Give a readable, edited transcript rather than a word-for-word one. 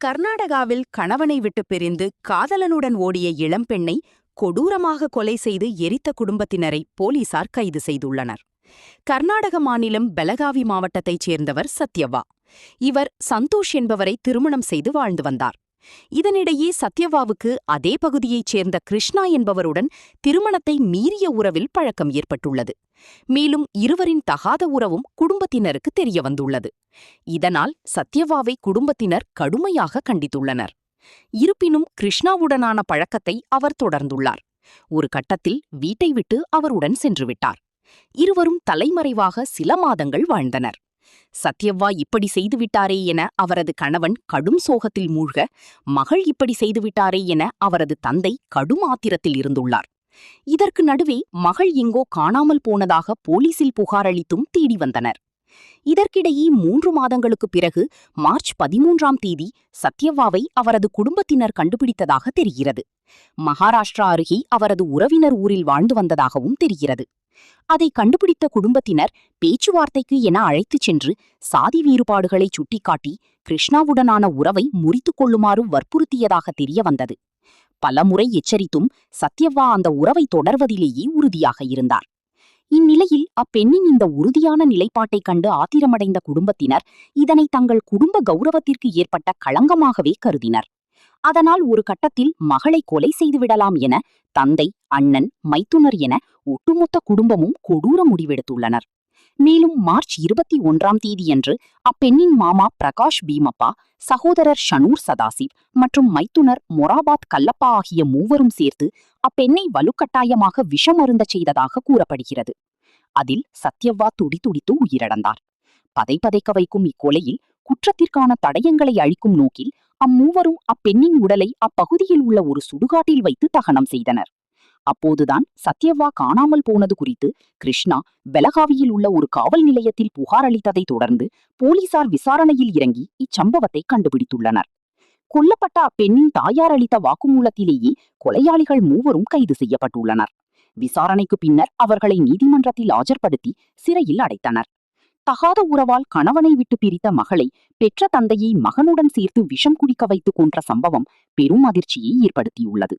கர்நாடகாவில் கணவனை விட்டு பிரிந்து காதலனுடன் ஓடிய இளம்பெண்ணை கொடூரமாக கொலை செய்து எரித்த குடும்பத்தினரை போலீசார் கைது செய்துள்ளனர். கர்நாடக மாநிலம் பெலகாவி மாவட்டத்தைச் சேர்ந்தவர் சத்யவா. இவர் சந்தோஷ் என்பவரை திருமணம் செய்து வாழ்ந்து வந்தார். இதனிடையே சத்யவாவுக்கு அதே பகுதியைச் சேர்ந்த கிருஷ்ணா என்பவருடன் திருமணத்தை மீறிய உறவில் பழக்கம் ஏற்பட்டுள்ளது. மேலும் இருவரின் தகாத உறவும் குடும்பத்தினருக்கு தெரியவந்துள்ளது. இதனால் சத்யவாவை குடும்பத்தினர் கடுமையாக கண்டித்துள்ளனர். இருப்பினும் கிருஷ்ணாவுடனான பழக்கத்தை அவர் தொடர்ந்துள்ளார். ஒரு கட்டத்தில் வீட்டை விட்டு அவருடன் சென்றுவிட்டார். இருவரும் தலைமறைவாக சில மாதங்கள் வாழ்ந்தனர். சத்யவா இப்படி செய்துவிட்டாரே என அவரது கணவன் கடும் சோகத்தில் மூழ்க, மகள் இப்படி செய்துவிட்டாரே என அவரது தந்தை கடும் ஆத்திரத்தில் இருந்துள்ளார். இதற்கு நடுவே மகள் எங்கோ காணாமல் போனதாக போலீசில் புகாரளித்தும் தேடி வந்தனர். இதற்கிடையே 3 மாதங்களுக்குப் பிறகு மார்ச் 13ஆம் தேதி சத்யவாவை அவரது குடும்பத்தினர் கண்டுபிடித்ததாக தெரிகிறது. மகாராஷ்டிரா அருகே அவரது உறவினர் ஊரில் வாழ்ந்து வந்ததாகவும் தெரிகிறது. அதை கண்டுபிடித்த குடும்பத்தினர் பேச்சுவார்த்தைக்கு என அழைத்துச் சென்று சாதி வேறுபாடுகளை சுட்டிக்காட்டி கிருஷ்ணாவுடனான உறவை முறித்துக் கொள்ளுமாறு வற்புறுத்தியதாக தெரிய வந்தது. பலமுறை எச்சரித்தும் சத்யவா அந்த உறவை தொடர்வதிலேயே உறுதியாக இருந்தார். இந்நிலையில் அப்பெண்ணின் இந்த உறுதியான நிலைப்பாட்டைக் கண்டு ஆத்திரமடைந்த குடும்பத்தினர் இதனை தங்கள் குடும்ப கௌரவத்திற்கு ஏற்பட்ட களங்கமாகவே கருதினர். அதனால் ஒரு கட்டத்தில் மகளை கொலை செய்துவிடலாம் என தந்தை, அண்ணன், மைத்துனர் என ஒட்டுமொத்த குடும்பமும் கொடூர முடிவெடுத்துள்ளனர். மேலும் மார்ச் 21ஆம் தேதியன்று அப்பெண்ணின் மாமா பிரகாஷ் பீமப்பா, சகோதரர் ஷனூர் சதாசிவ் மற்றும் மைத்துனர் மொராபாத் கல்லப்பா ஆகிய மூவரும் சேர்த்து அப்பெண்ணை வலுக்கட்டாயமாக விஷமருந்தச் செய்ததாக கூறப்படுகிறது. அதில் சத்யவா துடிதுடித்து உயிரிழந்தார். பதைபதைக்க வைக்கும் இக்கொலையில் குற்றத்திற்கான தடயங்களை அழிக்கும் நோக்கில் அம்மூவரும் அப்பெண்ணின் உடலை அப்பகுதியில் உள்ள ஒரு சுடுகாட்டில் வைத்து தகனம் செய்தனர். அப்போதுதான் சத்யவா காணாமல் போனது குறித்து கிருஷ்ணா பெலகாவியில் உள்ள ஒரு காவல் நிலையத்தில் புகார் அளித்ததை தொடர்ந்து போலீசார் விசாரணையில் இறங்கி இச்சம்பவத்தை கண்டுபிடித்துள்ளனர். கொல்லப்பட்ட அப்பெண்ணின் தாயார் அளித்த வாக்குமூலத்திலேயே கொலையாளிகள் மூவரும் கைது செய்யப்பட்டுள்ளனர். விசாரணைக்கு பின்னர் அவர்களை நீதிமன்றத்தில் ஆஜர்படுத்தி சிறையில் அடைத்தனர். தகாத உறவால் கணவனை விட்டு பிரித்த மகளை பெற்ற தந்தையை மகனுடன் சேர்த்து விஷம் குடிக்க வைத்து கொன்ற சம்பவம் பெரும் அதிர்ச்சியை ஏற்படுத்தியுள்ளது.